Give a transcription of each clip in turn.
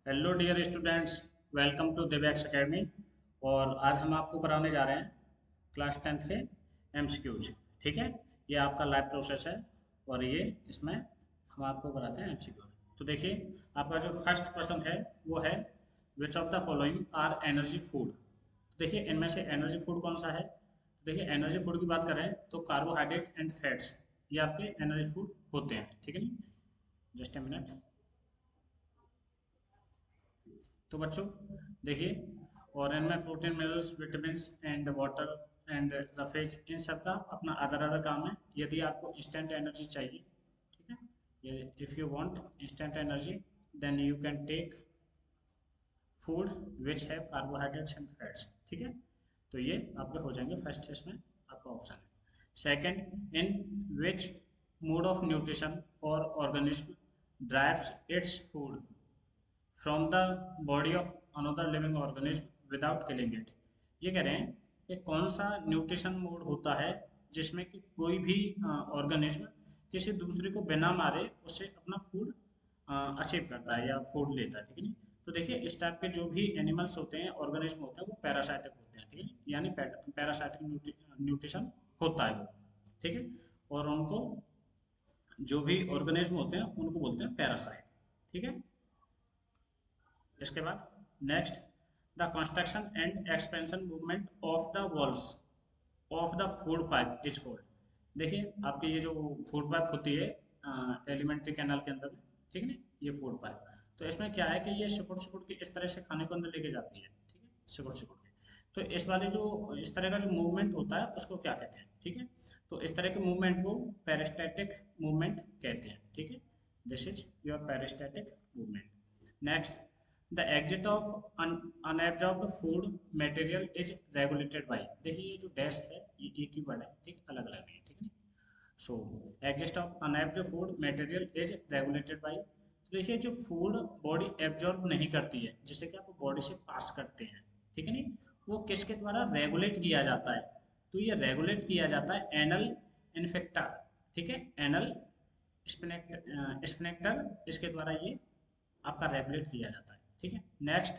Hello dear students, welcome to Divyax academy. और आज हम आपको कराने जा रहे हैं क्लास 10th के एमसीक्यूज। ठीक है, ये आपका लाइव प्रोसेस है और ये इसमें हम आपको कराते हैं एमसीक्यूज। तो देखिए, आपका जो फर्स्ट क्वेश्चन है वो है which of the following are energy food. तो देखिए, इनमें से एनर्जी फूड कौन सा है। तो देखिए, एनर्जी फूड की बात करें तो कार्बोहाइड्रेट एंड फैट्स ये आपके एनर्जी फूड होते हैं। ठीक है नहीं, जस्ट ए मिनट। तो बच्चों देखिए, और इनमें protein, minerals, vitamin and water and roughage, इन सब का अपना अदर अदर काम है। यदि आपको इंस्टेंट एनर्जी चाहिए, ठीक है, ये if you want instant energy then you can take food which have carbohydrates and fats. ठीक है, तो ये आपके हो जाएंगे फर्स्ट, इसमें आपका ऑप्शन है। Second, in which mode of nutrition an organism derives its food from the body of another living organism without killing it. ये कह रहे हैं कि कौन सा न्यूट्रिशन मोड होता है जिसमें कि कोई भी ऑर्गेनिज्म किसी दूसरे को बिना मारे उससे अपना फूड अचीव करता है या फूड लेता है। ठीक है नहीं, तो देखिए, इस टाइप के जो भी एनिमल्स होते हैं, ऑर्गेनिज्म होते हैं, वो पैरासाइटिक होते हैं। ठीक है, यानी पैरासाइटिक न्यूट्रिशन होता है वो। ठीक है, और उनको जो भी ऑर्गेनिज्म होते हैं उनको बोलते हैं पैरासाइट। ठीक है, इसके बाद next, the construction and expansion movement of the walls of the food pipe is called. देखिए, आपकी ये जो फूड पाइप होती है एलिमेंट्री कैनाल के अंदर में, ठीक है ना, ये फूड पाइप, तो इसमें क्या है कि ये सिकुड़ सिकुड़ के इस तरह से खाने को अंदर लेके जाती है। ठीक है, सिकुड़ सिकुड़ के, तो इस वाले जो इस तरह का जो मूवमेंट होता है उसको क्या कहते हैं। ठीक है, तो इस तरह के मूवमेंट को पेरिस्टैटिक मूवमेंट कहते हैं। ठीक है, this is your peristaltic movement. Next, the exit of unabsorbed food material is regulated by. देखिए, ये जो डैश है ये एक ही वर्ड है, ठीक, अलग अलग नहीं है। ठीक है, so exit of unabsorbed food material is regulated by. तो देखिए, जो फूड बॉडी एब्जॉर्ब नहीं करती है, जिसे कि आप बॉडी से पास करते हैं, ठीक है नहीं, वो किसके द्वारा रेगुलेट किया जाता है। तो ये रेगुलेट किया जाता है एनल इन्फेक्टर। ठीक है, एनल स्पिनेक्टर, इसके द्वारा ये आपका रेगुलेट किया जाता है। ठीक है, next,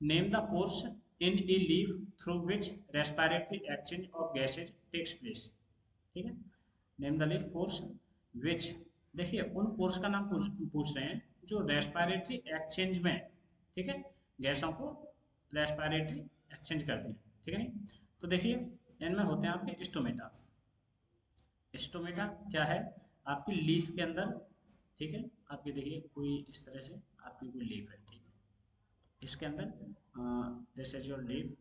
name the pores in a leaf through which respiratory exchange of gases takes place. ठीक है, name the leaf pores which, देखिए उन फोर्स का नाम पूछ रहे हैं जो रेस्पिरेटरी एक्सचेंज में, ठीक है, गैसों को रेस्पिरेटरी एक्सचेंज करती हैं। ठीक है नहीं, तो देखिए, इनमें होते हैं आपके स्टोमेटा। स्टोमेटा क्या है, आपकी लीफ के अंदर, ठीक है, आपकी देखिए कोई इस तरह से आपकी कोई लीफ है, ठीक है, इसके अंदर दिस इज योर लीफ।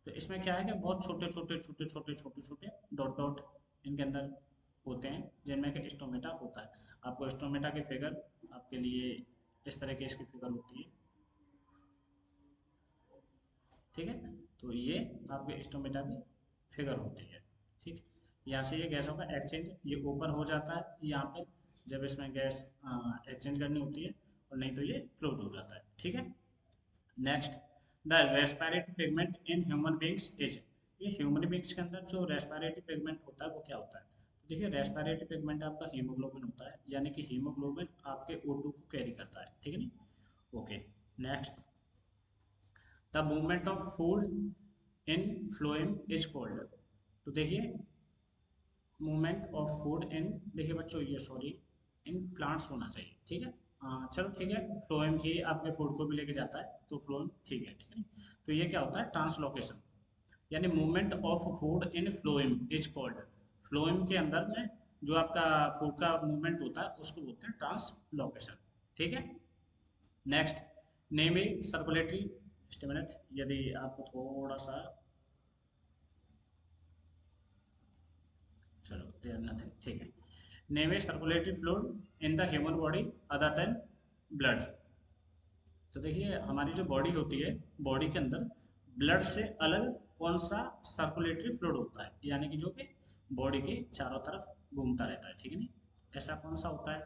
तो इसमें क्या है कि बहुत छोटे छोटे छोटे छोटे छोटे छोटे डॉट डॉट इनके अंदर होते हैं जिनमें कि स्टोमेटा होता है। आपको स्टोमेटा की फिगर आपके लिए इस तरह की इसकी फिगर होती है। ठीक है, तो ये आपके स्टोमेटा की फिगर होती है। ठीक, यहाँ से ये गैसों का एक्सचेंज ये ऊपर हो जाता है यहाँ पे, जब इसमें गैस एक्सचेंज करनी होती है, और नहीं तो ये क्लोज हो जाता है। ठीक है, next, the respiratory pigment in human beings is. ये ह्यूमन बींग्स के अंदर जो रेस्पिरेटरी पिगमेंट होता है वो क्या होता है। तो देखिए, रेस्पिरेटरी पिगमेंट आपका हीमोग्लोबिन होता है, यानी कि हीमोग्लोबिन आपके O2 को कैरी करता है। ठीक है नहीं, okay. Next, the movement of food in phloem is called. तो देखिए, मूवमेंट ऑफ फूड इन, देखिए बच्चों ये सॉरी इन प्लांट्स होना चाहिए। ठीक है, चलो ठीक है, फ्लोएम ही आपके फूड को भी लेके जाता है, तो फ्लोएम ठीक है। ठीक है, तो ये क्या होता है, ट्रांसलोकेशन, यानी movement of food in phloem is called. Phloem के अंदर में जो आपका फूड का मूवमेंट होता है उसको बोलते हैं ट्रांसलोकेशन। ठीक है, नेक्स्ट, नेम ए सर्कुलेटरी, जस्ट मिनट, यदि आपको थोड़ा सा, चलो देयर नथिंग, ठीक है, name A circulatory fluid in the human body other than blood. तो देखिए, हमारी जो बॉडी होती है, बॉडी के अंदर ब्लड से अलग कौन सा सर्कुलेटरी फ्लूइड होता है, यानी कि जो कि बॉडी के चारों तरफ घूमता रहता है। ठीक है नहीं, ऐसा कौन सा होता है।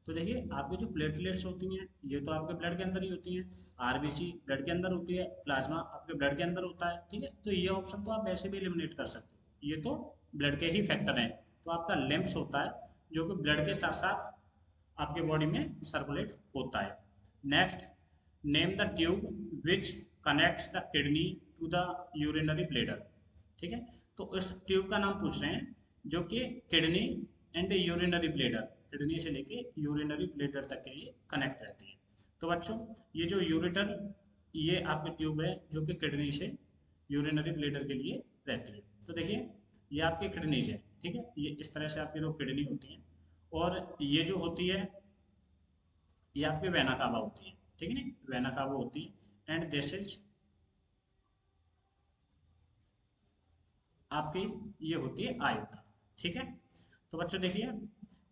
तो देखिए, आपकी जो प्लेटलेट्स होती हैं ये तो आपके ब्लड के अंदर ही होती हैं, आरबीसी ब्लड के अंदर होती है, प्लाज्मा आपके ब्लड के अंदर होता है। ठीक है, तो ये ऑप्शन तो आप ऐसे भी एलिमिनेट कर सकते हो, ये तो ब्लड के ही फैक्टर हैं। तो आपका लिम्फ्स होता है जो कि ब्लड के साथ साथ आपके बॉडी में सर्कुलेट होता है। Next, name the tube which connects the kidney to the urinary bladder. ठीक है, तो इस ट्यूब का नाम पूछ रहे हैं जो कि kidney and urinary bladder, kidney से लेके यूरिनरी ब्लेडर तक के लिए कनेक्ट रहती है। तो बच्चों ये जो यूरेटर, ये आपकी ट्यूब है जो कि किडनी से यूरिनरी ब्लेडर के लिए रहती है। तो देखिए ये आपकी किडनीज है, ठीक है, ये इस तरह से आपकी दो किडनी होती है, और ये जो होती है ये आपकी वेना कावा होती है, ठीक है ना, वेना कावा होती है, एंड दिस इज आपकी ये होती है आयोटा। ठीक है, तो बच्चों देखिए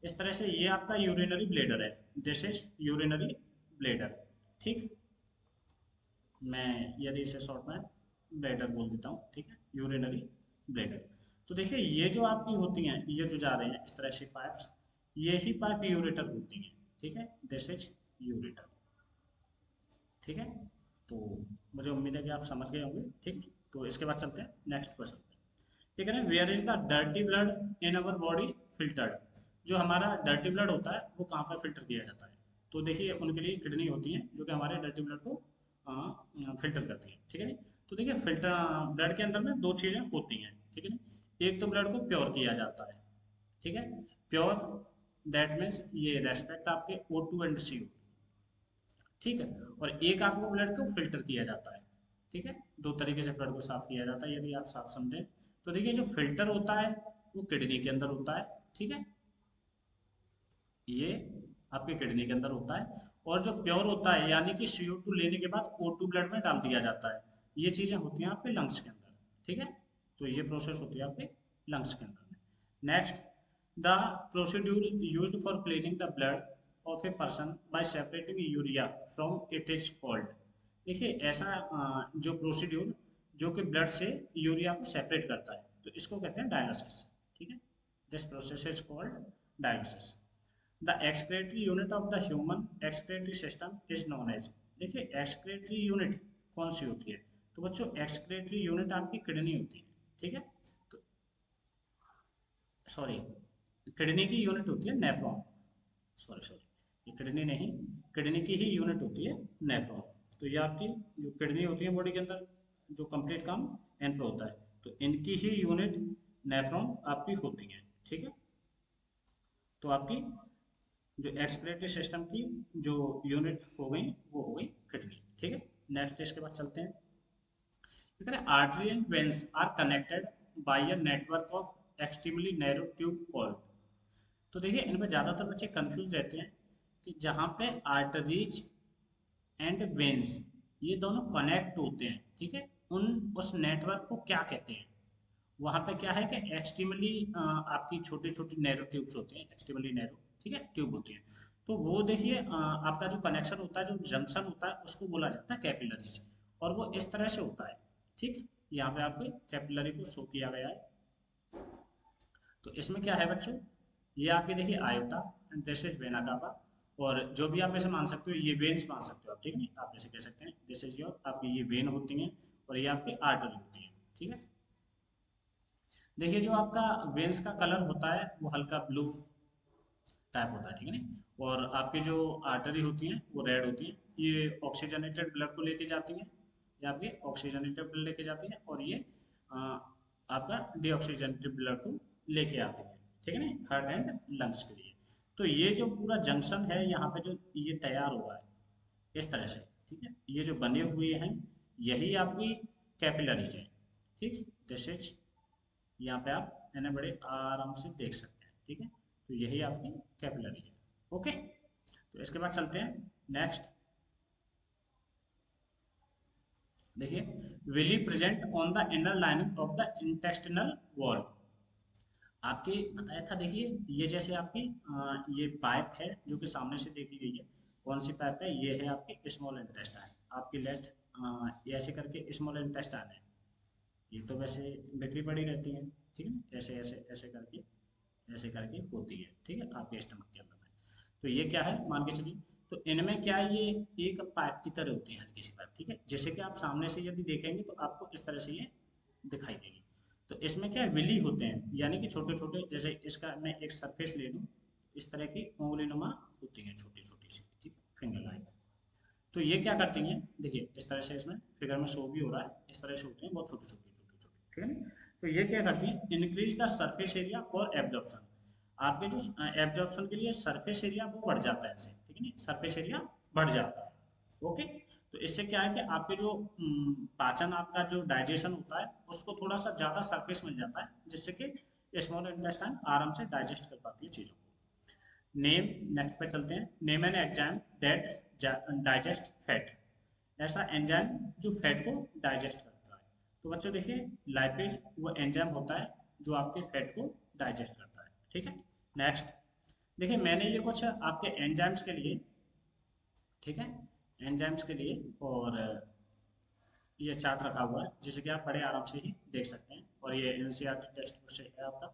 इस तरह से ये आपका यूरिनरी ब्लेडर है, दिस इज यूरिनरी ब्लेडर। ठीक, मैं यदि इसे शॉर्ट में ब्लेडर बोल देता हूँ, ठीक है, यूरिनरी ब्लेडर। तो देखिए ये जो आपकी होती हैं, ये जो जा रहे हैं इस तरह से पाइप्स, ये ही पाइप यूरेटर होती हैं, ठीक है, दिस इज यूरेटर। ठीक है, तो मुझे उम्मीद है कि आप समझ गए होंगे। ठीक, तो इसके बाद चलते हैं नेक्स्ट क्वेश्चन पे। ठीक है ना, where is the dirty blood in our body filtered. जो हमारा डर्टी ब्लड होता है वो कहाँ पर फिल्टर किया जाता है। तो देखिए उनके लिए किडनी होती है जो कि हमारे डर्टी ब्लड को फिल्टर करती है। ठीक है नी, तो देखिए फिल्टर ब्लड के अंदर में दो चीज़ें होती हैं। ठीक है नी, एक तो ब्लड को प्योर किया जाता है, ठीक है, प्योर दैट मीन्स ये रेस्पेक्ट आपके O2 एंड CO, ठीक है, और एक आपको ब्लड को फिल्टर किया जाता है। ठीक है, दो तरीके से ब्लड को साफ किया जाता है, यदि आप साफ समझें तो देखिए जो फिल्टर होता है वो किडनी के अंदर होता है, ठीक है, ये आपके किडनी के अंदर होता है, और जो प्योर होता है यानी कि CO2 लेने के बाद O2 ब्लड में डाल दिया जाता है, ये चीज़ें होती हैं आपके लंग्स के अंदर। ठीक है, तो ये प्रोसेस होती है आपके लंग्स के अंदर। Next, the procedure used for cleaning the blood of a person by separating urea from it is called. देखिए ऐसा जो प्रोसीड्यूर जो कि ब्लड से यूरिया को सेपरेट करता है, तो इसको कहते हैं डायलिसिस। ठीक है, this process is called dialysis. The excretory unit of the human excretory system is known as. देखिए एक्सक्रेटरी यूनिट कौन सी होती है, तो बच्चों एक्सक्रेटरी यूनिट आपकी किडनी होती है। ठीक है, तो सॉरी, किडनी की यूनिट होती है नेफ्रॉन, सॉरी सॉरी, ये किडनी नहीं, किडनी की ही यूनिट होती है नेफ्रॉन। तो ये आपकी जो किडनी होती है बॉडी के अंदर जो कंप्लीट काम एन पे होता है, तो इनकी ही यूनिट नेफ्रॉन आपकी होती है। ठीक है, तो आपकी जो एक्सक्रेटरी सिस्टम की जो यूनिट हो गई वो हो गई किडनी। ठीक है, नेक्स्ट इसके बाद चलते हैं। Artery and veins are connected by a network of extremely narrow tube called. तो देखिए इनमें ज़्यादातर बच्चे कंफ्यूज रहते हैं कि जहाँ पे आर्टरीज एंड वेन्स ये दोनों कनेक्ट होते हैं, ठीक है, उन उस नेटवर्क को क्या कहते हैं। वहाँ पे क्या है कि एक्सट्रीमली आपकी छोटी छोटी नैरो ट्यूब्स होती हैं, एक्सट्रीमली नैरो, ठीक है, ट्यूब होती है। तो वो देखिए आपका जो कनेक्शन होता है, जो जंक्शन होता है उसको बोला जाता है कैपिलरीज, और वो इस तरह से होता है। ठीक, यहाँ पे आपके कैपिलरी को शो किया गया है। तो इसमें क्या है बच्चों, ये आपकी देखिए iota and this is vena cava, और जो भी आप ऐसे मान सकते हो ये वेन्स मान सकते हो आप, ठीक है, आप ऐसे कह सकते हैं दिस इज योर, आपकी ये वेन होती हैं और ये आपकी आर्टरी होती है। ठीक है, देखिए जो आपका वेन्स का कलर होता है वो हल्का ब्लू टाइप होता है, ठीक है ना, और आपकी जो आर्टरी होती हैं वो रेड होती हैं, ये ऑक्सीजनेटेड ब्लड को लेके जाती हैं, ये आपकी ऑक्सीजनेटेड ब्लड लेके जाती हैं, और ये आपका डीऑक्सीजनेटेड ब्लड को लेके आती हैं, ठीक है ना, हार्ट एंड लंग्स के लिए। तो ये जो पूरा जंक्शन है यहाँ पे जो ये तैयार हुआ है इस तरह से, ठीक है, ये जो बने हुए हैं यही आपकी कैपिलरीज है। ठीक, दिस इज, यहाँ पे आप इन्हें बड़े आराम से देख सकते हैं। ठीक है, तो यही आपकी कैपिलरी है। ओके, तो इसके बाद चलते हैं नेक्स्ट। देखिए, villi present on the inner lining of the intestinal wall. आपके बताया था, देखिए ये जैसे आपकी ये पाइप है जो कि सामने से देखी गई है, कौन सी पाइप है, ये है आपकी स्मॉल इंटेस्टाइन, आपकी लेट ये ऐसे करके स्मॉल इंटेस्टाइन है, ये तो वैसे बिखरी पड़ी रहती है, ठीक है, ऐसे ऐसे ऐसे करके ऐसे करके होती है, ठीक है, आपके स्टमक के अंदर में। तो ये क्या है मान के चलिए, तो इनमें क्या है, ये एक पाइप की तरह होती है, हल्की सी पाइप, ठीक है, जैसे कि आप सामने से यदि देखेंगे तो आपको इस तरह से ये दिखाई देगी। तो इसमें क्या है, विली होते हैं, यानी कि छोटे छोटे, जैसे इसका मैं एक सरफेस ले लूँ, इस तरह की उंगली नुमा होती है छोटी छोटी सी, ठीक है, फिंगर लाइक। तो ये क्या करती हैं, देखिए इस तरह से इसमें फिगर में शो भी हो रहा है, इस तरह से होती हैं, बहुत छोटी छोटी छोटी छोटी, ठीक है ना। तो ये क्या करती हैं, increase the surface area for absorption, आपके जो एब्जॉर्प्शन के लिए सरफेस एरिया वो बढ़ जाता है इससे, ठीक है ना, सरफेस एरिया बढ़ जाता है। ओके, तो इससे क्या है कि आपके जो पाचन, आपका जो डाइजेशन होता है उसको थोड़ा सा ज़्यादा सरफेस मिल जाता है, जिससे कि स्मॉल इंटेस्टाइन आराम से डाइजेस्ट कर पाती है चीज़ों को। नेम, नेक्स्ट पे चलते हैं, name an enzyme that digest fat, ऐसा एंजाइम जो फैट को डाइजेस्ट करता है। तो बच्चों देखिए, लाइपेज वो एंजाइम होता है जो आपके फैट को डाइजेस्ट करता है, ठीक है। नेक्स्ट देखिए, मैंने ये कुछ आपके एंजाइम्स के लिए, ठीक है, एंजाइम्स के लिए और ये चार्ट रखा हुआ है, जिसे कि आप बड़े आराम से ही देख सकते हैं, और ये एनसीईआरटी टेक्स्ट बुक से है आपका।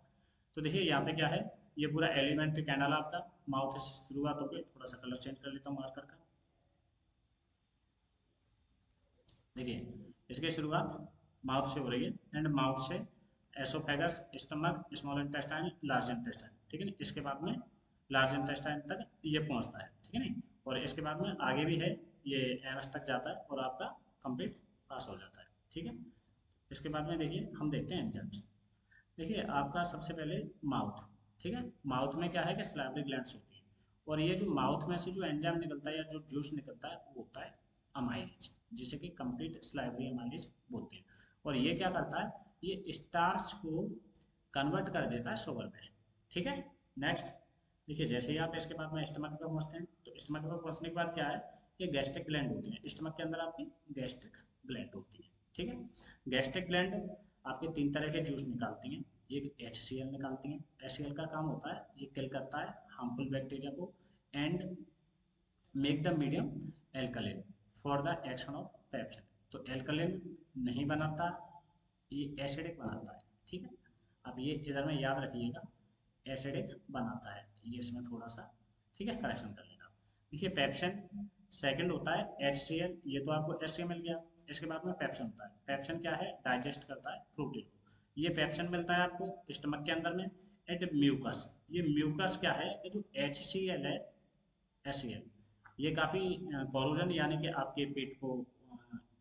तो देखिए यहाँ पे क्या है, ये पूरा एलिमेंट्री कैनाल आपका माउथ से शुरुआत हो गई, थोड़ा सा कलर चेंज कर लेता हूँ मार्कर का। देखिए इसकी शुरुआत माउथ से हो रही है, एंड माउथ से oesophagus, stomach, small intestine, large intestine, ठीक है ना, इसके बाद में लार्ज इंटेस्टाइन तक ये पहुंचता है, ठीक है ना, और इसके बाद में आगे भी है, ये एनस तक जाता है और आपका कंप्लीट पास हो जाता है, ठीक है। इसके बाद में देखिए हम देखते हैं एंजाइम्स। देखिए आपका सबसे पहले माउथ, ठीक है, माउथ में क्या है कि सलाइवरी ग्लैंड्स होती है, और ये जो माउथ में से जो एंजाइम निकलता है या जो जूस निकलता है वो होता है अमाइलेज, जिसे कि कंप्लीट सलाइवरी अमाइलेज बोलते हैं। और ये क्या करता है, ये स्टार्च को कन्वर्ट कर देता है शुगर में, ठीक है। नेक्स्ट देखिए, जैसे ही आप इसके बाद में स्टमक पे पहुंचते हैं, तो स्टमक पे पहुंचने के बाद क्या है, ये गैस्ट्रिक ग्लैंड होती है, स्टमक के अंदर आपकी गैस्ट्रिक ग्लैंड होती है, ठीक है। गैस्ट्रिक ग्लैंड आपके 3 तरह के जूस निकालती हैं, एक HCl निकालती हैं, HCl का काम होता है ये किल करता है हार्मफुल बैक्टीरिया को, and make the medium alkaline for the action of pepsin. तो एल्कलिन नहीं बनाता, ये एसिडिक बनाता है, ठीक है। अब ये इधर में याद रखिएगा, एसिडिक बनाता है, ये इसमें थोड़ा सा, ठीक है, करेक्शन कर लेना। देखिए पेप्सिन सेकंड होता है HCl, ये तो आपको HCl मिल गया। इसके बाद में पेप्सिन होता है, पेप्सिन क्या है, डाइजेस्ट करता है प्रोटीन को, ये पेप्सिन मिलता है आपको स्टमक के अंदर में। एंड म्यूकस, ये म्यूकस क्या है कि जो HCl है, HCl ये काफ़ी कोरोजन यानी कि आपके पेट को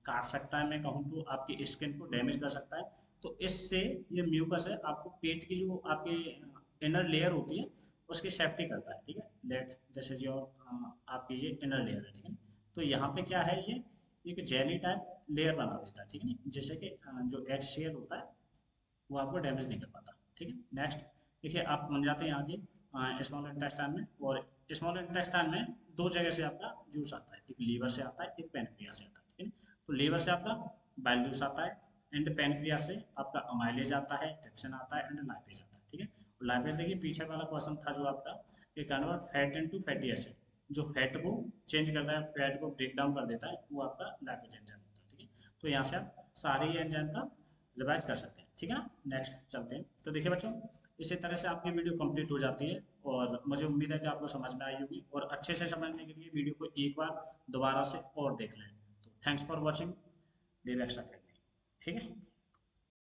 काट सकता है, मैं कहूँ तो आपकी स्किन को डैमेज कर सकता है। तो इससे ये म्यूकस है आपको पेट की जो आपकी इनर लेयर होती है उसकी सेफ्टी करता है, ठीक है। लेट दिस इज योर आपकी ये इनर लेयर है, ठीक है। तो यहाँ पे क्या है, ये एक जेली टाइप लेयर बना देता है, ठीक है ना, जिससे कि जो HCl होता है वो आपको डैमेज नहीं कर पाता, ठीक है। नेक्स्ट देखिए, आप बन जाते हैं आगे स्मॉल इंटेस्टाइन में, और स्मॉल इंटेस्टाइन में 2 जगह से आपका जूस आता है, एक लीवर से आता है, एक पैनक्रियास से आता है, ठीक है। तो लीवर से आपका बाइल जूस आता है, एंड पैनक्रियास से आपका अमाइलेज आता है, ट्रिप्सिन आता है, एंड लाइपेज आता है, ठीक है। और लाइपेज देखिए पीछे वाला क्वेश्चन था जो आपका कि convert fat into fatty acid, जो फैट को चेंज करता है, फैट को ब्रेक डाउन कर देता है, वो आपका लाइपेज एंजाइम होता है, ठीक है। तो यहाँ से आप सारे ये एंजाइम का रिवाइज कर सकते हैं, ठीक है ना। नेक्स्ट चलते हैं, तो देखिए बच्चों, इसी तरह से आपकी वीडियो कंप्लीट हो जाती है, और मुझे उम्मीद है कि आपको समझ में आई होगी, और अच्छे से समझने के लिए वीडियो को एक बार दोबारा से और देख लें। तो thanks for watching Dev Extra, ठीक है।